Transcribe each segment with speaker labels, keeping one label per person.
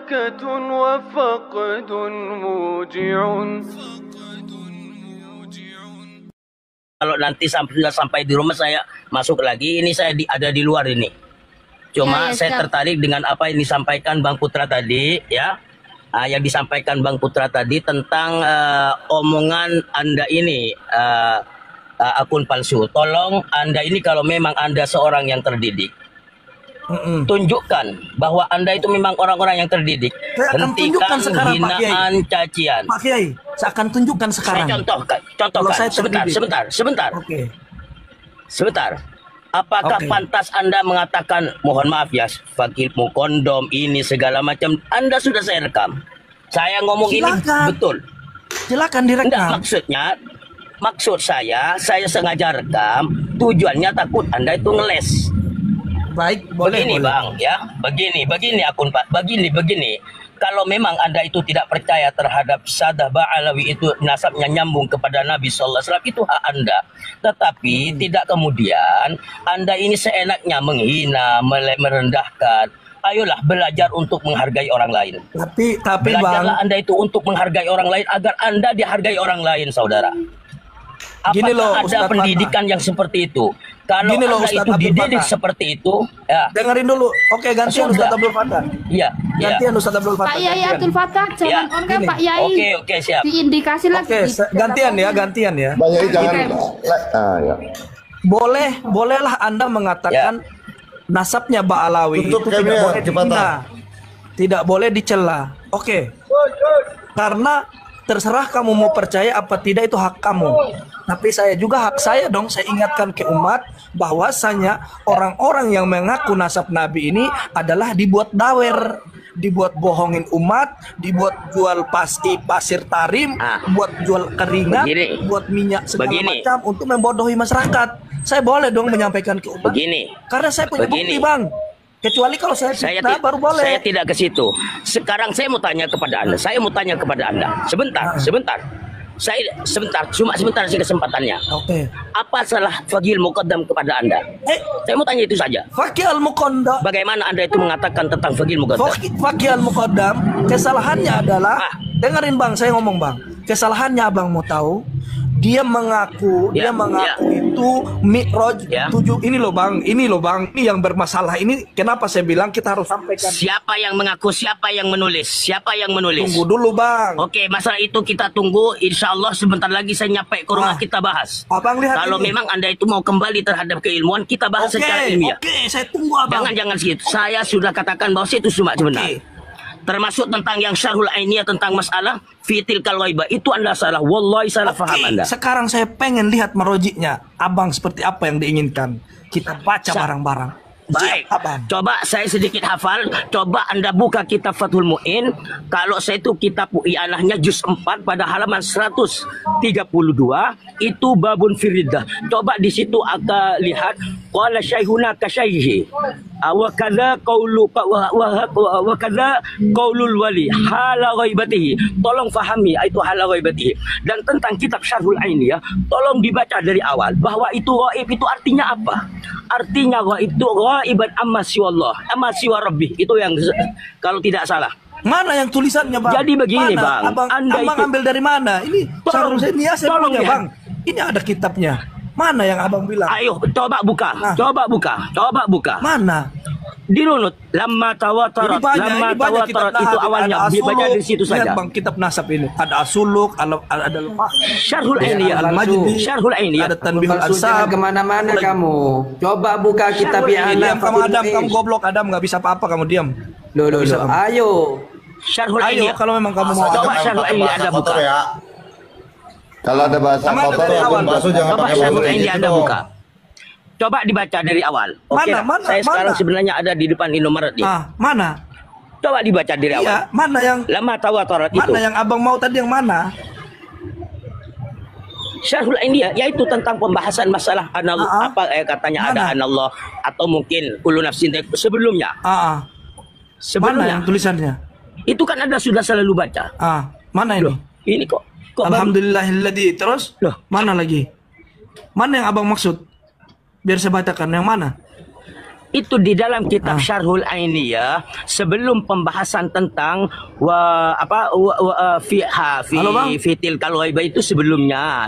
Speaker 1: بركة وفقد موجع.
Speaker 2: Kalau nanti sudah sampai di rumah saya masuk lagi, ini saya ada di luar ini. Cuma saya tertarik dengan apa yang disampaikan Bang Putra tadi, ya. Yang disampaikan Bang Putra tadi tentang omongan Anda ini akun palsu. Tolong Anda ini kalau memang Anda seorang yang terdidik, tunjukkan bahwa Anda itu memang orang-orang yang terdidik.
Speaker 3: Saya akan tunjukkan sekarang, Pak Kiai.
Speaker 2: Hinaan, cacian.
Speaker 3: Pak Kiai, saya akan tunjukkan sekarang.
Speaker 2: Saya contohkan.
Speaker 3: Saya
Speaker 2: Sebentar.
Speaker 3: Oke.
Speaker 2: Sebentar. Apakah pantas Anda mengatakan, mohon maaf ya, fakirmu kondom ini segala macam? Anda sudah saya rekam. Saya ngomong
Speaker 3: Silakan.
Speaker 2: ini betul.
Speaker 3: Silakan direkam.
Speaker 2: Enggak, maksud saya sengaja rekam. Tujuannya takut Anda itu ngeles.
Speaker 3: Baik, boleh.
Speaker 2: Begini
Speaker 3: boleh.
Speaker 2: Bang, ya. Begini akun Pak. Begini. Kalau memang Anda itu tidak percaya terhadap Sadah Ba'alawi itu nasabnya nyambung kepada Nabi sallallahu alaihi wasallam, itu hak Anda. Tetapi tidak kemudian Anda ini seenaknya menghina, merendahkan. Ayolah belajar untuk menghargai orang lain.
Speaker 3: Tapi
Speaker 2: Belajarlah
Speaker 3: Bang,
Speaker 2: Anda itu untuk menghargai orang lain agar Anda dihargai orang lain, saudara.
Speaker 3: Gini loh,
Speaker 2: Apakah ada
Speaker 3: Ustadz
Speaker 2: pendidikan yang seperti itu? Kalau
Speaker 3: Gini loh,
Speaker 2: Anda
Speaker 3: Ustadz
Speaker 2: itu
Speaker 3: Abdul
Speaker 2: dididik
Speaker 3: Fattah.
Speaker 2: seperti itu, ya.
Speaker 3: dengerin dulu. Oke, gantian
Speaker 2: Sudah.
Speaker 3: Ustadz Abdul Fattah.
Speaker 2: Iya.
Speaker 3: Gantian Ustadz Abdul Fattah.
Speaker 4: Pak Yai
Speaker 3: gantian.
Speaker 4: Abdul Fattah, jangan on kan
Speaker 3: gini.
Speaker 4: Pak Yai.
Speaker 2: Oke, siap.
Speaker 4: Diindikasi lagi.
Speaker 3: Oke, gantian ya.
Speaker 5: Bang Yai jangan. Ya.
Speaker 3: Bolehlah Anda mengatakan nasabnya Ba'alawi
Speaker 5: Tutup
Speaker 3: itu tidak
Speaker 5: kamera,
Speaker 3: boleh
Speaker 5: cepat,
Speaker 3: dihina, tidak boleh dicela. Oke. Karena terserah kamu mau percaya apa tidak, itu hak kamu. Tapi saya juga hak saya dong, saya ingatkan ke umat bahwasanya orang-orang yang mengaku nasab Nabi ini adalah dibuat dawer, dibuat bohongin umat, dibuat jual pasir tarim, buat jual keringat, buat minyak segala macam untuk membodohi masyarakat. Saya boleh dong menyampaikan ke umat. Karena saya punya bukti, Bang. Kecuali kalau saya fitnah baru boleh.
Speaker 2: Saya tidak ke situ. Sekarang saya mau tanya kepada Anda. Sebentar. Cuma sebentar sih kesempatannya.
Speaker 3: Oke.
Speaker 2: Apa salah Faqih Al-Muqaddam kepada Anda? Saya mau tanya itu saja.
Speaker 3: Faqih Al-Muqaddam.
Speaker 2: Bagaimana Anda itu mengatakan tentang Faqih Al-Muqaddam?
Speaker 3: Faqih Al-Muqaddam, kesalahannya adalah, dengerin Bang, saya ngomong Bang. Kesalahannya Abang mau tahu, dia mengaku itu Mi'raj 7. Ini loh Bang, ini yang bermasalah. Ini kenapa saya bilang kita harus sampaikan.
Speaker 2: Siapa yang mengaku, siapa yang menulis?
Speaker 3: Tunggu dulu Bang.
Speaker 2: Oke, masalah itu kita tunggu. Insya Allah sebentar lagi saya nyampe ke rumah, kita bahas.
Speaker 3: Abang lihat
Speaker 2: kalau
Speaker 3: ini.
Speaker 2: memang Anda itu mau kembali terhadap keilmuan, kita bahas secara ilmiah.
Speaker 3: Oke, saya tunggu Abang.
Speaker 2: Jangan segitu. Saya sudah katakan bahwa itu cuma sebenar. Termasuk tentang yang syarhul ainiyah tentang masalah fitil kalwaibah, itu Anda salah. Wallahi salah faham Anda.
Speaker 3: Sekarang saya pengen lihat merojiknya Abang seperti apa yang diinginkan. Kita baca bareng-bareng.
Speaker 2: Baik, coba saya sedikit hafal. Coba Anda buka kitab Fathul Mu'in. Kalau saya itu kitab I'anahnya juz 4 pada halaman 132, itu babun firidah. Coba di situ agak lihat qala syaihuna ka syaihi wa kadza qaulu wa kadza qaulul wali hala ghaibatihi. Tolong fahami itu hala ghaibatihi. Dan tentang kitab Syarhul Ainiyah, tolong dibaca dari awal bahwa itu ghaib itu artinya apa? Artinya ghaib itu ghaiban amma siwallah, amma siwa rabbih. Itu yang kalau tidak salah.
Speaker 3: Mana yang tulisannya Bang?
Speaker 2: Jadi begini
Speaker 3: mana?
Speaker 2: Bang,
Speaker 3: Abang ambil dari mana? Ini Syarhul Ainiyah saya punya
Speaker 2: ya.
Speaker 3: Bang. Ini ada kitabnya. Mana yang Abang bilang?
Speaker 2: Ayo coba buka, coba buka.
Speaker 3: Mana?
Speaker 2: Dirunut lamma tawatarat, itu awalnya dibaca dari situ saja.
Speaker 3: Lihat Bang, kitab nasab ini ada asuluk, ada lemah.
Speaker 2: Syarhul Ainiyah, Syarhul Ainiyah,
Speaker 3: ada tanbihul ansab.
Speaker 6: Kemana-mana kamu. Coba buka kitab I'anah.
Speaker 3: Kamu goblok Adam, nggak bisa apa-apa kamu diam.
Speaker 6: Loh. Ayo.
Speaker 2: Syarhul Ainiyah.
Speaker 3: Ayo kalau memang kamu mau.
Speaker 2: Coba Syarhul Ainiyah Anda buka.
Speaker 5: Kalau ada bahasa kotor ya basuh jangan
Speaker 2: Coba
Speaker 5: pakai
Speaker 2: Syarhul
Speaker 5: bahasa
Speaker 2: Ainiyah Anda buka. Coba dibaca dari awal. Oke, saya sekarang sebenarnya ada di depan Indomaret ini.
Speaker 3: Mana?
Speaker 2: Coba dibaca dari awal.
Speaker 3: Iya, mana yang
Speaker 2: lama tawatarat itu?
Speaker 3: Mana yang Abang mau tadi, yang mana?
Speaker 2: Syarhul Ainiyah yaitu tentang pembahasan masalah anallah, katanya ada anallah atau mungkin kullu nafsin sebelumnya. Sebelumnya.
Speaker 3: Mana yang tulisannya?
Speaker 2: Itu kan Anda sudah selalu baca.
Speaker 3: Mana ini?
Speaker 2: Ini kok
Speaker 3: Alhamdulillahilladzi. Terus? Mana lagi? Mana yang Abang maksud? Biar saya bacakan yang mana?
Speaker 2: Itu di dalam kitab Syarhul Ainiyah sebelum pembahasan tentang fi tilkal ghaibah itu sebelumnya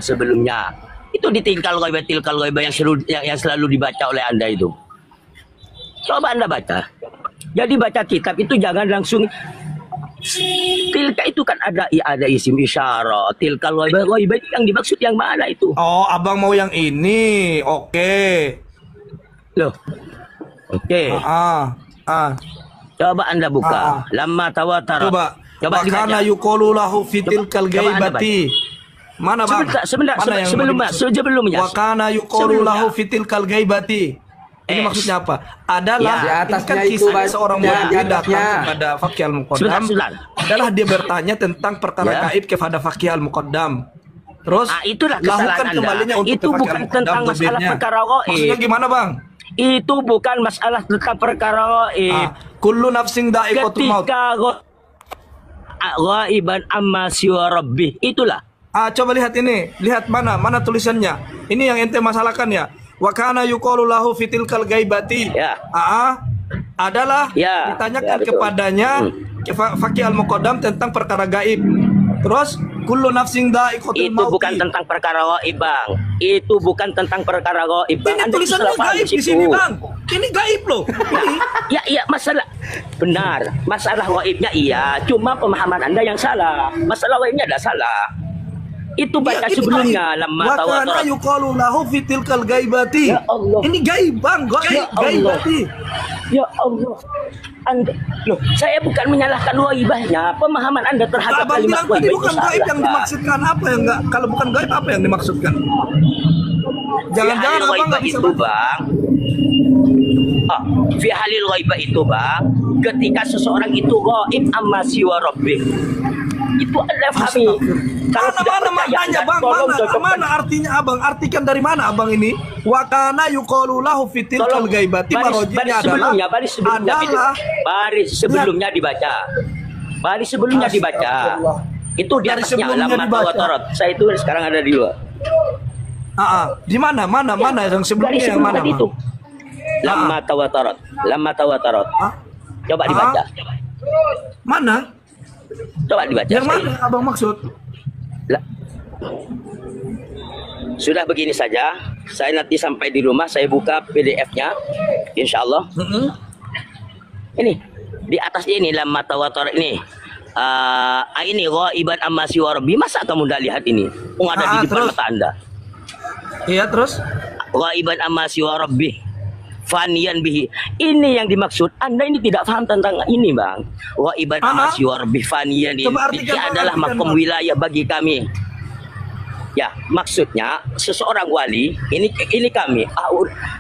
Speaker 2: itu di tilkal ghaibah yang selalu dibaca oleh Anda itu. Coba Anda baca. Jadi baca kitab itu jangan langsung tilka itu kan ada isim isyarah. Tilkal ghaibah itu yang dimaksud yang mana itu?
Speaker 3: Oh, abang mau yang ini. Oke.
Speaker 2: Loh. Oke. Coba Anda buka. Lamma tawatarat. Coba
Speaker 3: Kana yuqalu lahu fitil kal ghaibati. Mana bang?
Speaker 2: Sebelumnya.
Speaker 3: Wa kana yuqalu lahu fitil kal ghaibati. Ini maksudnya apa? Adalah
Speaker 6: di atasnya
Speaker 3: kan
Speaker 6: itu
Speaker 3: kisah seorang murid datang kepada Faqih al-Muqaddam. Adalah dia bertanya tentang perkara gaib kepada Faqih al-Muqaddam. Terus
Speaker 2: itulah kesalahan
Speaker 3: kembalinya
Speaker 2: Anda. Itu bukan tentang masalah perkara gaib.
Speaker 3: Maksudnya gimana bang?
Speaker 2: Itu bukan masalah tentang perkara gaib.
Speaker 3: Kullu nafsin dha'iqatul maut.
Speaker 2: Ketika ghaiban amma siwa rabbih. Itulah.
Speaker 3: Coba lihat ini. Lihat mana tulisannya. Ini yang ente masalahkan ya. Wa kana yuqalu lahu fitil kal ghaibati.
Speaker 2: Ya.
Speaker 3: Adalah ditanyakan kepadanya Faqih al-Muqaddam tentang perkara gaib. Terus kullu nafsin dha'iqatul maut.
Speaker 2: Itu bukan tentang perkara gaib, Bang. Itu bukan tentang perkara gaib, Bang.
Speaker 3: Ini tulisannya gaib di sini, Bang. Ini gaib loh.
Speaker 2: Iya, masalah benar. Masalah gaibnya iya, cuma pemahaman Anda yang salah. Masalah gaibnya ada salah. Itu baca sebelumnya lamma tawatarat.
Speaker 3: Wa kana yuqalu lahu fitil kal ghaibati.
Speaker 2: Ya Allah.
Speaker 3: Ini gaib, Bang. Gaibati.
Speaker 2: Ya Allah. Anda, loh, saya bukan menyalahkan ghaibahnya. Pemahaman Anda terhadap
Speaker 3: Abang
Speaker 2: kalimat
Speaker 3: bilang tadi
Speaker 2: ghaibah
Speaker 3: bukan gaib yang dimaksudkan apa yang enggak? Kalau bukan gaib apa yang dimaksudkan? Jangan-jangan abang nggak bisa
Speaker 2: itu, Bang. Fi halil ghaibah itu, Bang, ketika seseorang itu gaib amma siwa rabbih. Itu adalah kami.
Speaker 3: Mana maknanya, Bang? Mana artinya, Abang? Artikan dari mana, Abang ini? Wa kana yuqalu lahu fitil kal ghaibati. Marojnya adalah baris sebelumnya dibaca.
Speaker 2: Baris sebelumnya dibaca. Itu di atasnya lamma tawatarat. Saya itu sekarang ada di luar.
Speaker 3: Di mana yang sebelumnya yang mana?
Speaker 2: Itu. Lamma tawatarat. Coba dibaca.
Speaker 3: Mana?
Speaker 2: Coba dibaca.
Speaker 3: Yang mana abang maksud?
Speaker 2: Sudah begini saja. Saya nanti sampai di rumah saya buka PDF-nya, insya Allah. Ini di atasnya ini lamma tawatarat ini. Ini ghaiban amma siwa rabbi. Masa kamu tidak lihat ini? Ada di depan mata Anda.
Speaker 3: Iya, terus?
Speaker 2: Ghaiban amma siwa rabbi. Faniyan bihi. Ini yang dimaksud. Anda ini tidak paham tentang ini, Bang. Ghaiban amma siwa rabbi faniyan ini adalah makom wilayah bagi kami. Ya, maksudnya seseorang wali, ini kami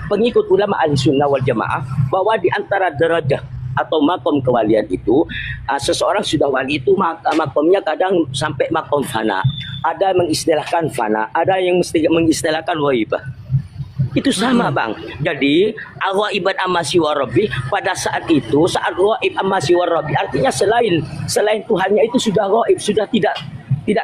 Speaker 2: pengikut ulama Ahlussunnah wal Jamaah, bahwa di antara derajat atau makom kewalian itu seseorang sudah wali itu makomnya kadang sampai makom fana. Ada yang mengistilahkan fana, ada yang mengistilahkan ghaibah. Itu sama, Bang. Jadi ghaiban amma siwa rabbi, pada saat itu, saat ghaib amma siwa rabbi, artinya selain Tuhannya itu sudah ghaib, sudah tidak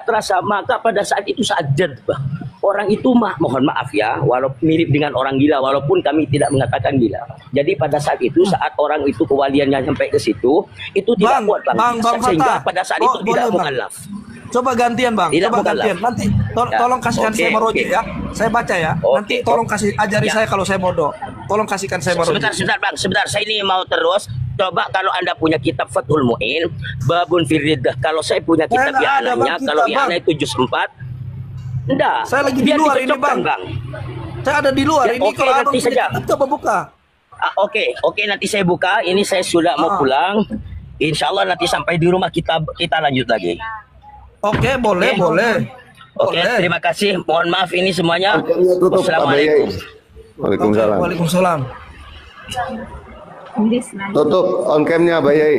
Speaker 2: terasa, maka pada saat itu saat jadbah. Orang itu mohon maaf ya, walaupun mirip dengan orang gila, walaupun kami tidak mengatakan gila. Jadi pada saat itu, saat orang itu kewaliannya sampai ke situ, itu tidak kuat, Bang. Sehingga pada saat itu tidak mukallaf.
Speaker 3: Coba gantian, Bang. Coba gantian. Nanti tolong kasihkan saya meroji ya. Saya baca ya. Nanti tolong ajari saya kalau saya bodoh. Tolong kasihkan saya meroji.
Speaker 2: Sebentar, Bang. Sebentar, saya ini mau terus. Coba kalau Anda punya kitab Fathul Mu'in, Babun Firridah. Kalau saya punya kitab I'anahnya, kalau I'anah itu juz 4. Enggak.
Speaker 3: Saya lagi di luar ini, Bang. Saya ada di luar ini. Kalau
Speaker 2: nanti saja.
Speaker 3: Coba buka.
Speaker 2: Oke, nanti saya buka. Ini saya sudah mau pulang. Insya Allah nanti sampai di rumah kita lanjut lagi.
Speaker 3: Oke, boleh.
Speaker 2: Oke, terima kasih. Mohon maaf ini semuanya.
Speaker 5: Assalamualaikum. Waalaikumsalam.
Speaker 3: Waalaikumsalam.
Speaker 5: Tutup on cam-nya, Pak Yai.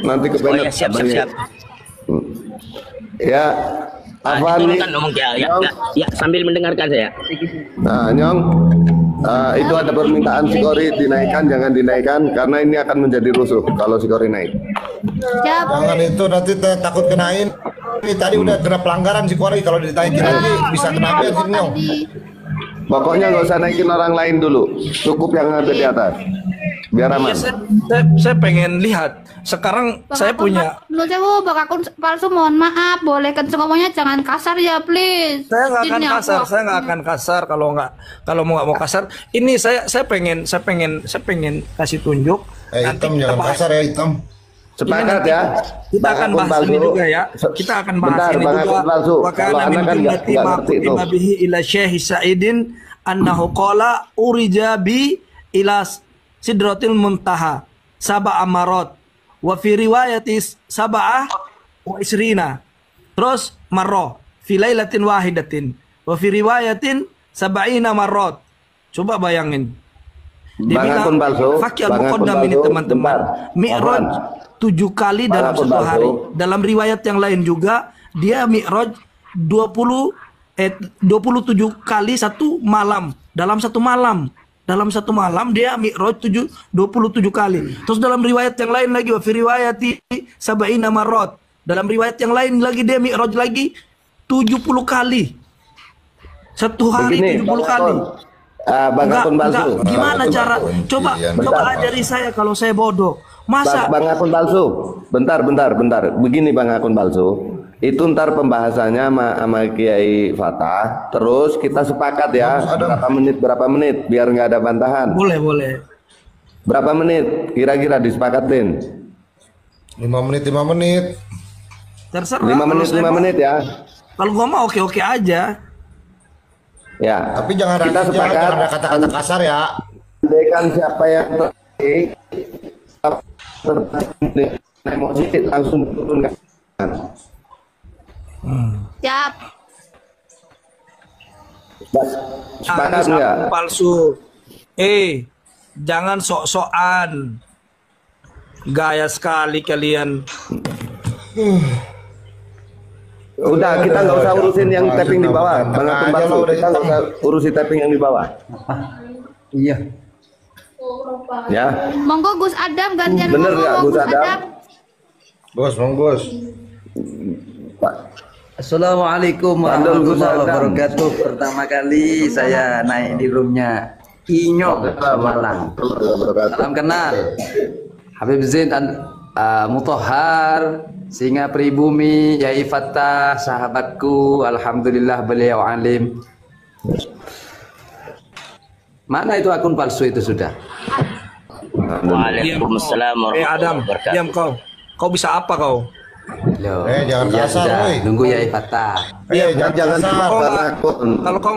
Speaker 5: Nanti ke
Speaker 2: ya, siap.
Speaker 5: Ya, apa nih?
Speaker 2: Ya, sambil mendengarkan saya.
Speaker 5: Nah, Nyong, itu ada permintaan Sikori dinaikkan, jangan dinaikkan karena ini akan menjadi rusuh kalau Sikori naik.
Speaker 7: Jangan itu, nanti takut kenain. Ini tadi udah kena pelanggaran Sikori, kalau ditaikin lagi bisa kena apa Nyong.
Speaker 5: Pokoknya nggak usah naikin orang lain dulu, cukup yang ada di atas. biar
Speaker 3: Iya,
Speaker 5: aman.
Speaker 3: saya pengen lihat. Sekarang saya punya.
Speaker 4: Menurut saya bang akun palsu, mohon maaf, boleh kenceng ngomongnya, jangan kasar ya please.
Speaker 3: Saya nggak akan
Speaker 4: Ini
Speaker 3: kasar.
Speaker 4: aku-
Speaker 3: Saya nggak akan kasar kalau nggak mau kasar. Ini saya pengen kasih tunjuk. Nanti
Speaker 7: Hitam
Speaker 3: kita
Speaker 7: jangan
Speaker 3: bahas.
Speaker 7: kasar ya hitam.
Speaker 5: Sepakat ya.
Speaker 3: Kita
Speaker 5: Bang
Speaker 3: akan
Speaker 5: akun
Speaker 3: bahas
Speaker 5: palsu.
Speaker 3: ini juga ya. Kita akan bahas
Speaker 5: Bentar,
Speaker 3: ini
Speaker 5: Bang
Speaker 3: juga.
Speaker 5: akun palsu.
Speaker 3: Wa
Speaker 5: Kalau
Speaker 3: kana min
Speaker 5: Anda kan
Speaker 3: jumlati
Speaker 5: nggak
Speaker 3: ma
Speaker 5: ngerti itu.
Speaker 3: kutiba bihi ila Syekh Sa'idin annahu qala urija bi ila sidratil muntaha sab'a amarat wa fi riwayatis sab'ah wa isrina. Terus marrah fi lailatin wahidatin wa fi riwayatin sab'ina marrat. Coba bayangin. Dia
Speaker 5: Bang akun palsu,
Speaker 3: Fakir
Speaker 5: Bang akun
Speaker 3: Muqaddam ini
Speaker 5: palsu,
Speaker 3: teman-teman.
Speaker 5: bentar.
Speaker 3: Mi'raj 7 kali
Speaker 5: Bang
Speaker 3: dalam
Speaker 5: akun
Speaker 3: satu
Speaker 5: palsu.
Speaker 3: hari. Dalam riwayat yang lain juga dia Mi'raj 27 kali satu malam. Dalam satu malam. Dalam satu malam dia Mi'raj 27 kali. Terus dalam riwayat yang lain lagi wa fi riwayati sab'ina marrat. Dalam riwayat yang lain lagi dia Mi'raj lagi 70 kali. Satu hari
Speaker 5: Begini,
Speaker 3: 70
Speaker 5: Bang
Speaker 3: kali.
Speaker 5: akun. Bang akun palsu.
Speaker 3: Gimana
Speaker 7: Bang
Speaker 3: cara?
Speaker 7: akun.
Speaker 3: Coba
Speaker 7: Iya,
Speaker 3: coba
Speaker 5: bentar.
Speaker 3: ajari saya kalau saya bodoh. Masa
Speaker 5: Bang akun palsu. Bentar. Begini Bang akun palsu. Itu ntar pembahasannya sama Kiai Fatah. Terus kita sepakat ya. Berapa menit biar nggak ada bantahan.
Speaker 3: boleh.
Speaker 5: Berapa menit kira-kira disepakatin?
Speaker 7: 5 menit 5 menit.
Speaker 3: Terserah.
Speaker 5: 5
Speaker 3: kalau
Speaker 5: menit
Speaker 3: saya
Speaker 5: 5
Speaker 3: mau-
Speaker 5: menit ya.
Speaker 3: Kalau gua mau oke-oke aja.
Speaker 5: Ya.
Speaker 7: Tapi jangan
Speaker 5: kita sepakat.
Speaker 7: jangan ada kata-kata kasar ya.
Speaker 5: Andaikan siapa yang emosi langsung turunkan.
Speaker 4: Siap.
Speaker 5: Sepakat
Speaker 3: Anda
Speaker 5: nggak?
Speaker 3: akun palsu. Jangan sok-sokan. Gaya sekali kalian.
Speaker 5: Udah, kita nggak usah urusin yang tapping di bawah. Bang akun
Speaker 7: Aja
Speaker 5: palsu.
Speaker 7: lo udah
Speaker 5: Kita nggak usah urusin tapping yang di bawah.
Speaker 6: Iya.
Speaker 5: Ya.
Speaker 4: Monggo Gus Adam gantian
Speaker 5: Bener
Speaker 4: ngomong,
Speaker 5: nggak, Gus Adam?
Speaker 7: Bos, Bos.
Speaker 5: Pak.
Speaker 6: Assalamualaikum
Speaker 5: Bandel Gus
Speaker 6: warahmatullahi
Speaker 5: Adam.
Speaker 6: wabarakatuh. Pertama kali saya naik di roomnya Inyok Malang. Salam kenal. Habib Zain Mutahhar, Singa Pribumi, Yai Fattah, sahabatku. Alhamdulillah beliau alim. Mana itu akun palsu itu sudah?
Speaker 2: Waalaikumsalam
Speaker 3: Adam,
Speaker 2: warahmatullahi wabarakatuh.
Speaker 3: diam kau. Kau bisa apa kau?
Speaker 6: Loh,
Speaker 7: jangan
Speaker 6: ya
Speaker 7: kasar,
Speaker 6: sudah.
Speaker 7: woi.
Speaker 6: Nunggu Yai Fattah.
Speaker 5: Jangan
Speaker 7: kasar.
Speaker 3: Kau
Speaker 5: Bang
Speaker 3: nggak-
Speaker 5: akun.
Speaker 3: Kalau kau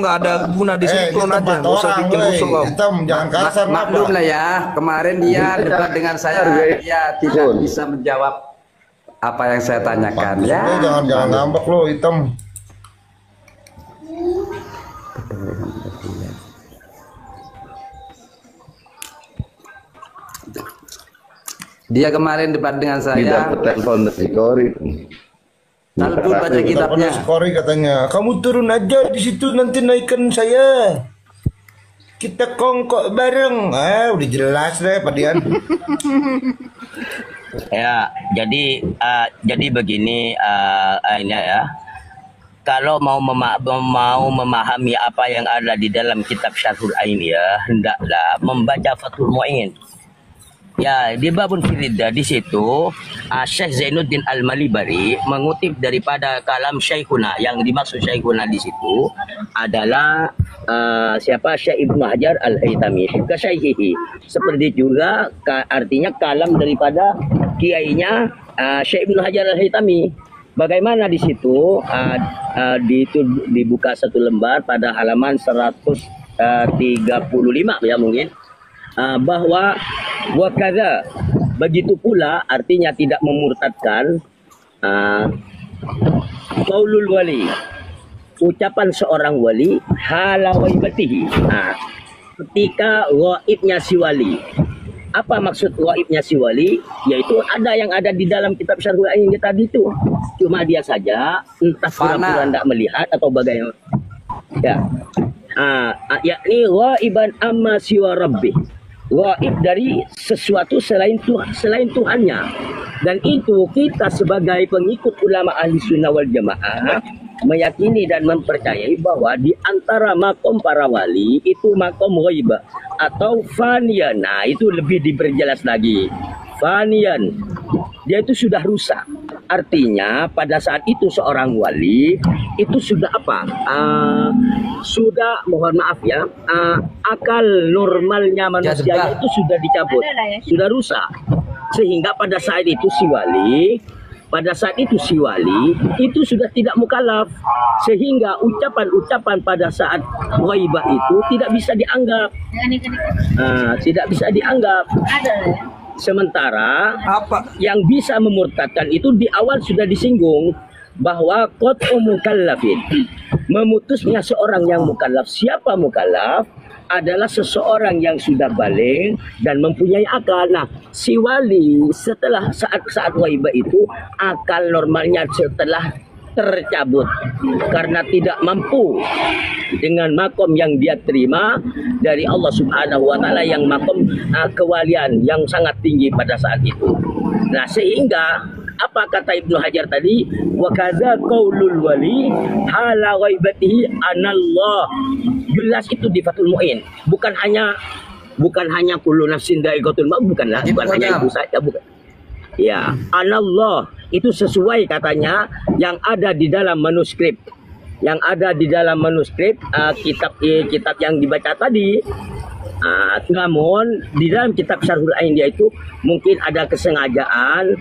Speaker 3: nggak ada guna di sini,
Speaker 7: Ini
Speaker 3: clone aja.
Speaker 7: tempat
Speaker 3: Nggak usah
Speaker 7: orang,
Speaker 3: bikin
Speaker 7: woi.
Speaker 3: rusuh kau.
Speaker 7: Hitam, jangan kasar
Speaker 6: Maklum
Speaker 7: apa?
Speaker 6: lah ya, kemarin dia debat dengan saya, dia tidak bisa menjawab apa yang saya tanyakan. Ya,
Speaker 7: Jangan ngambek lo hitam.
Speaker 6: dia kemarin debat dengan
Speaker 5: Tidak
Speaker 6: saya.
Speaker 5: telepon dari Kori.
Speaker 6: Talbun baca kitabnya.
Speaker 7: Kori katanya, kamu turun aja di situ nanti naikkan saya. Kita kongkok bareng. Udah jelas deh, Padian.
Speaker 2: Ya, jadi begini ini ya. Kalau mau memahami apa yang ada di dalam kitab Syarhul Ain ya, hendaklah membaca Fathul Mu'in. Ya, di babun Firida di situ Syekh Zainuddin Al-Malibari mengutip daripada kalam Syekhuna, yang dimaksud Syekhuna di situ adalah siapa, Syekh Ibnu Hajar Al-Haytami ke Syekhihi. Seperti juga artinya kalam daripada kiainya Syekh Ibnu Hajar Al-Haytami. Bagaimana di situ dibuka satu lembar pada halaman 135 ya mungkin. Bahwa wakaza begitu pula artinya tidak memurtadkan qaulul wali, ucapan seorang wali hala ghaibatihi, ketika ghaibnya si wali. Apa maksud ghaibnya si wali? Yaitu ada yang ada di dalam kitab Syarhul Ain tadi itu, cuma dia saja entah pura-pura tidak melihat atau bagaimana ya. Yakni ghaiban amma siwa rabbih, gaib dari sesuatu selain Tuhannya. Dan itu kita sebagai pengikut ulama ahli sunnah wal jamaah meyakini dan mempercayai bahwa di antara makom para wali itu makom ghaibah atau fanian. Nah, itu lebih diperjelas lagi. Fanian, dia itu sudah rusak. Artinya pada saat itu seorang wali itu sudah apa? Sudah, mohon maaf ya, akal normalnya manusia itu sudah dicabut, sudah rusak. Sehingga pada saat itu si wali itu sudah tidak mukallaf, sehingga ucapan-ucapan pada saat ghaibah itu tidak bisa dianggap, tidak bisa dianggap. Sementara yang bisa memurtadkan itu di awal sudah disinggung bahwa qat'u mukallafin, memutusnya seorang yang mukallaf. Siapa mukallaf? Adalah seseorang yang sudah balik dan mempunyai akal. Nah, si wali setelah saat ghaibah itu akal normalnya setelah tercabut karena tidak mampu dengan makom yang dia terima dari Allah Subhanahu wa taala, yang makom kewalian yang sangat tinggi pada saat itu. Nah, sehingga apa kata Ibnu Hajar tadi, wa kadza qaulul wali hala ghaibatihi anallah. Jelas itu di Fathul Mu'in, bukan hanya kullu nafsin dha'iqatul maut, bukan hanya itu saja, bukan. Ya, anallah itu sesuai katanya yang ada di dalam manuskrip. Yang ada di dalam manuskrip kitab yang dibaca tadi. Namun di dalam kitab Syarhul Ain dia itu mungkin ada kesengajaan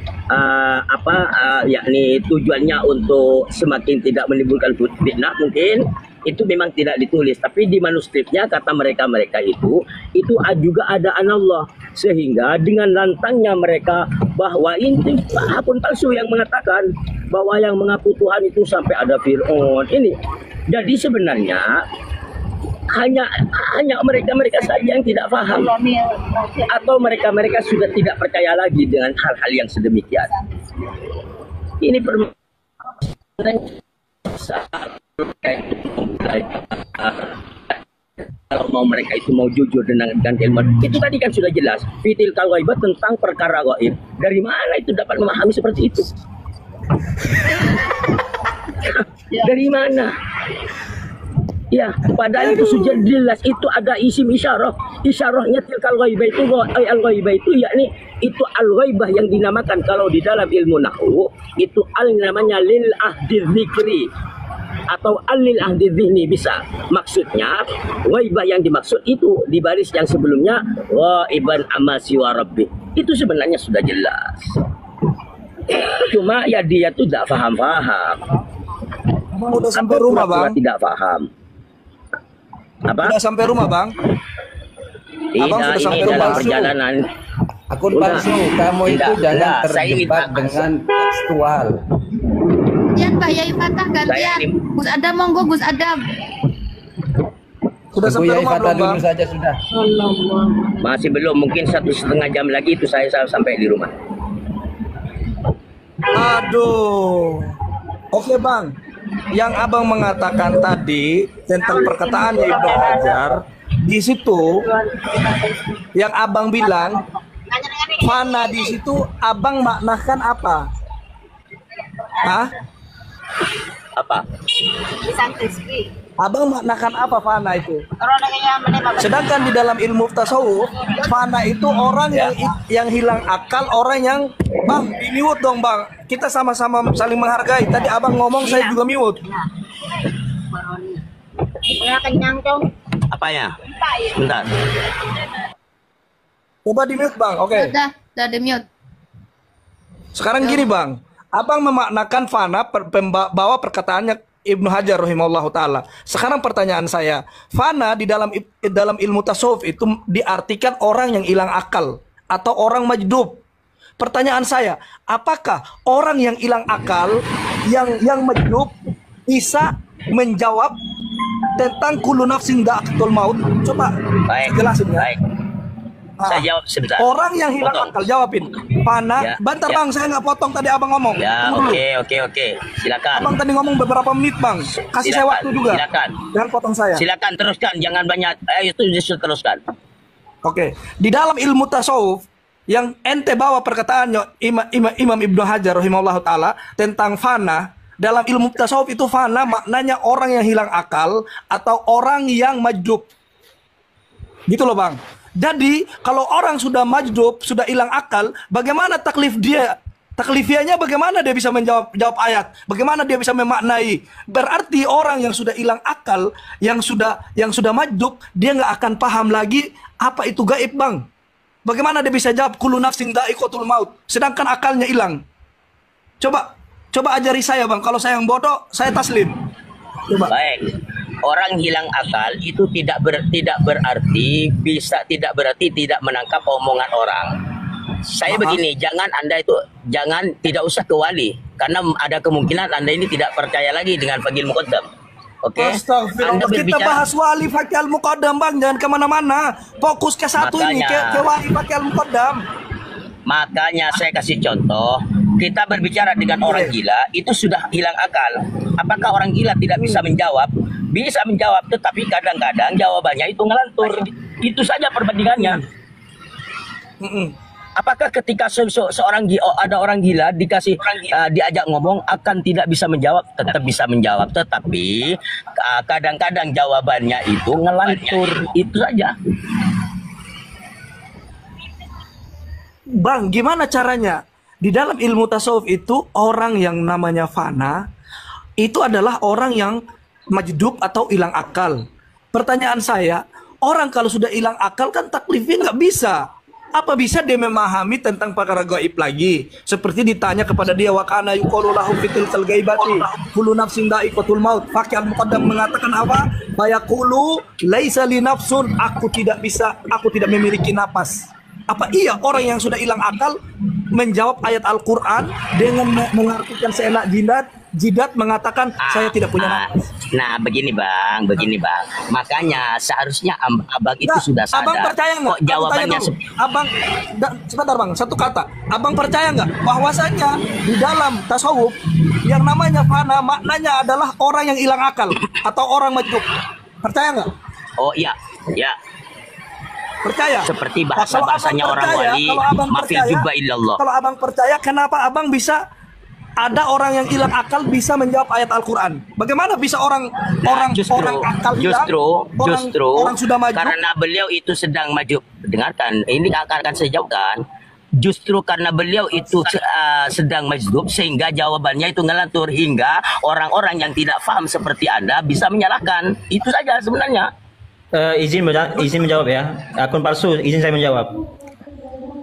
Speaker 2: yakni tujuannya untuk semakin tidak menimbulkan fitnah, mungkin itu memang tidak ditulis, tapi di manuskripnya kata mereka itu juga ada anallah, sehingga dengan lantangnya mereka bahwa ini akun palsu yang mengatakan bahwa yang mengaku Tuhan itu sampai ada Fir'aun ini. Jadi sebenarnya hanya mereka saja yang tidak paham, atau mereka sudah tidak percaya lagi dengan hal-hal yang sedemikian. Ini kalau mereka itu mau jujur dengan ilmu itu tadi kan sudah jelas fitil ghaibah tentang perkara gaib. Dari mana itu dapat memahami seperti itu? Dari mana? Ya, padahal itu sudah jelas, itu ada isim isyarah. Isyarahnya tilkal ghaibah itu, al-ghaibah itu yakni itu al-ghaibah yang dinamakan kalau di dalam ilmu nahwu itu al namanya lil ahdi dzikri atau alil ahdi dzihni bisa. Maksudnya ghaibah yang dimaksud itu di baris yang sebelumnya ghaiban amma siwa rabbi. Itu sebenarnya sudah jelas. Cuma ya dia tuh tidak paham-paham.
Speaker 3: Udah sampai rumah, Bang?
Speaker 2: Tidak paham. Apa?
Speaker 3: Udah sampai rumah, Bang? Abang sudah sampai rumah.
Speaker 2: Perjalanan.
Speaker 6: Akun palsu, kamu itu jangan terjebak dengan tekstual.
Speaker 4: Gantian Pak Yai Fatah, gantian. Gus Adam, monggo Gus Adam.
Speaker 3: Sudah sampai rumah belum, Bang?
Speaker 6: Dulu saja sudah.
Speaker 2: Masih belum, mungkin 1,5 jam lagi itu saya sampai di rumah.
Speaker 3: Aduh. Oke, Bang. Yang Abang mengatakan tadi tentang perkataannya Ibnu Hajar, di situ yang Abang bilang fana, di situ Abang maknakan apa? Hah?
Speaker 2: Apa?
Speaker 3: Abang maknakan apa fana itu? Sedangkan di dalam ilmu tasawuf, fana itu orang yang hilang akal, orang yang Bang, di mute dong, Bang. Kita sama-sama saling menghargai. Tadi Abang ngomong, saya juga mute.
Speaker 2: Apanya? Bentar.
Speaker 3: Coba di mute, Bang. Oke.
Speaker 4: Udah di mute.
Speaker 3: Sekarang gini, Bang. Abang memaknakan fana bawa perkataannya Ibnu Hajar rahimahullahu taala. Sekarang pertanyaan saya, fana di dalam ilmu tasawuf itu diartikan orang yang hilang akal atau orang majdub. Pertanyaan saya, apakah orang yang hilang akal, yang majdub bisa menjawab tentang kullu nafsin dha'iqatul maut? Coba jelasin ya.
Speaker 2: Baik. Saya jawab sebentar.
Speaker 3: Orang yang hilang akal, jawabin. Fana,
Speaker 2: Ya,
Speaker 3: bentar
Speaker 2: ya.
Speaker 3: Bang, saya nggak potong tadi Abang ngomong.
Speaker 2: Ya,
Speaker 3: Tunggu dulu.
Speaker 2: oke. Silakan.
Speaker 3: Abang tadi ngomong beberapa menit, Bang. Kasih saya waktu juga.
Speaker 2: Silakan.
Speaker 3: Jangan potong saya.
Speaker 2: Silakan teruskan, jangan banyak. Itu justru teruskan.
Speaker 3: Oke. Di dalam ilmu tasawuf yang ente bawa perkataannya Imam Ibnu Hajar rahimahullah taala tentang fana, dalam ilmu tasawuf itu fana maknanya orang yang hilang akal atau orang yang majdub. Gitu loh Bang. Jadi kalau orang sudah majdub, sudah hilang akal, bagaimana taklif dia? Taklifiahnya bagaimana dia bisa menjawab ayat? Bagaimana dia bisa memaknai? Berarti orang yang sudah hilang akal, yang sudah majdub, dia nggak akan paham lagi apa itu gaib, Bang. Bagaimana dia bisa jawab kullu nafsin dha'iqatul maut sedangkan akalnya hilang? Coba ajari saya, Bang. Kalau saya yang bodoh, saya taslim. Coba.
Speaker 2: Baik. Orang hilang akal itu tidak berarti tidak menangkap omongan orang. Saya begini, jangan tidak usah ke wali karena ada kemungkinan Anda ini tidak percaya lagi dengan Faqih Muqaddam. Oke?
Speaker 3: Astagfirullah. Kita bahas wali Faqih Muqaddam, Bang. Jangan kemana-mana. Fokus ke satu ini, ke wali Faqih Muqaddam.
Speaker 2: Makanya saya kasih contoh, kita berbicara dengan orang gila itu sudah hilang akal. Apakah orang gila tidak bisa menjawab? Bisa menjawab, tetapi kadang-kadang jawabannya itu ngelantur. Itu saja perbandingannya. Apakah ketika ada orang gila diajak ngomong akan tidak bisa menjawab? Tetap bisa menjawab, tetapi kadang-kadang jawabannya itu ngelantur. Itu saja.
Speaker 3: Bang, gimana caranya? Di dalam ilmu tasawuf itu orang yang namanya fana itu adalah orang yang majdub atau hilang akal. Pertanyaan saya, orang kalau sudah hilang akal kan taklifnya nggak bisa. Apa bisa dia memahami tentang perkara gaib lagi? Seperti ditanya kepada dia, wa kana yuqalu lahu fitil gaibati kullu nafsin dha'iqatul maut. Faqih Muqaddam mengatakan apa? Fayaqulu laisa li nafsun, aku tidak memiliki napas. Apa iya orang yang sudah hilang akal menjawab ayat Al-Quran dengan mengartikan seenak jidat mengatakan saya tidak punya napas?
Speaker 2: Nah, begini bang. Makanya seharusnya abang itu sudah sadar.
Speaker 3: Abang percaya nggak?
Speaker 2: Kok jawabannya
Speaker 3: sebentar bang, satu kata. Abang percaya nggak bahwasanya di dalam tasawuf yang namanya fana maknanya adalah orang yang hilang akal atau orang majnun? Percaya nggak?
Speaker 2: Oh iya.
Speaker 3: Percaya?
Speaker 2: Seperti bahasanya orang wali, mafil jubba illallah.
Speaker 3: Kalau abang percaya, kenapa abang bisa ada orang yang hilang akal bisa menjawab ayat Al-Quran? Bagaimana bisa orang akal hilang, orang sudah maju?
Speaker 2: Karena beliau itu sedang maju. Dengarkan, ini akan saya jawabkan. Justru karena beliau itu sedang majdub sehingga jawabannya itu ngelantur hingga orang-orang yang tidak paham seperti Anda bisa menyalahkan. Itu saja sebenarnya.
Speaker 8: Izin menjawab ya. Akun palsu, izin saya menjawab.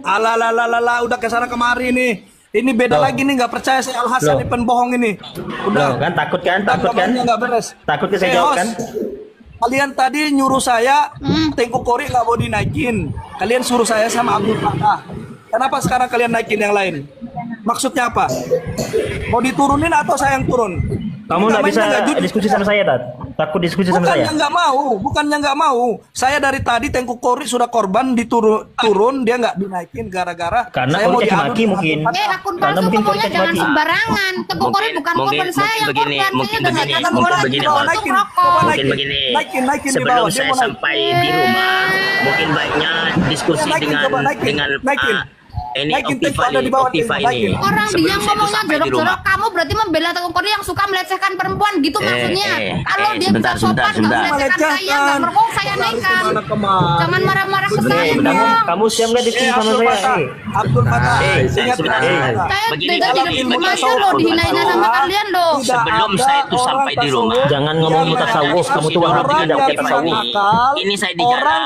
Speaker 3: Alah, udah kesana kemari nih. Ini beda lagi nih, nggak percaya saya Al-Hasan ini penbohong ini. Udah.
Speaker 8: Kan takut kan?
Speaker 3: Nggak beres.
Speaker 8: Takut ke saya jawab kan?
Speaker 3: Kalian tadi nyuruh saya Tengku Kori nggak mau dinaikin. Kalian suruh saya sama Abdul Fatah. Kenapa sekarang kalian naikin yang lain? Maksudnya apa? Mau diturunin atau saya yang turun?
Speaker 8: Kamu nggak bisa diskusi sama saya, Tat. Takut diskusi sama saya.
Speaker 3: Bukannya nggak mau. Saya dari tadi Tengku Kori sudah korban turun, dia nggak dinaikin gara-gara
Speaker 8: karena
Speaker 3: saya mau
Speaker 8: dimaki mungkin.
Speaker 4: Akun palsu pokoknya jangan sembarangan. Tengku Kori bukan korban saya yang korban.
Speaker 2: Mungkin begini. Sebelum saya sampai di rumah, mungkin baiknya diskusi dengan ini Optiva ini.
Speaker 4: Orang dia ngomongnya jorok-jorok, kamu berarti membela Tengku Kori yang suka melecehkan perempuan gitu maksudnya. Kalau dia bisa sopan nggak melecehkan saya, nggak merokok saya naikkan. Jangan marah-marah ke saya.
Speaker 8: Kamu siap nggak diskusi sama saya?
Speaker 3: Abdul Fatah,
Speaker 4: saya tidak dipercaya loh, dihinain sama kalian loh.
Speaker 2: Sebelum saya itu sampai di rumah,
Speaker 8: jangan ngomong tasawuf, kamu tuh orang tidak
Speaker 2: Optiva ini saya di jalan.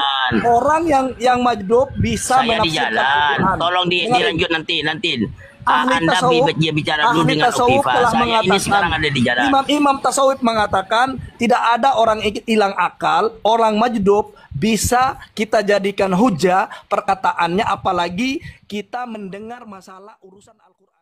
Speaker 3: Orang yang majdub bisa
Speaker 2: saya di jalan. Tolong dilanjut nanti. Anda bicara dulu dengan Optiva. Saya ini sekarang ada di jalan.
Speaker 3: Imam tasawuf mengatakan tidak ada orang hilang akal, orang majdub bisa kita jadikan hujah perkataannya, apalagi kita mendengar masalah urusan Al-Quran.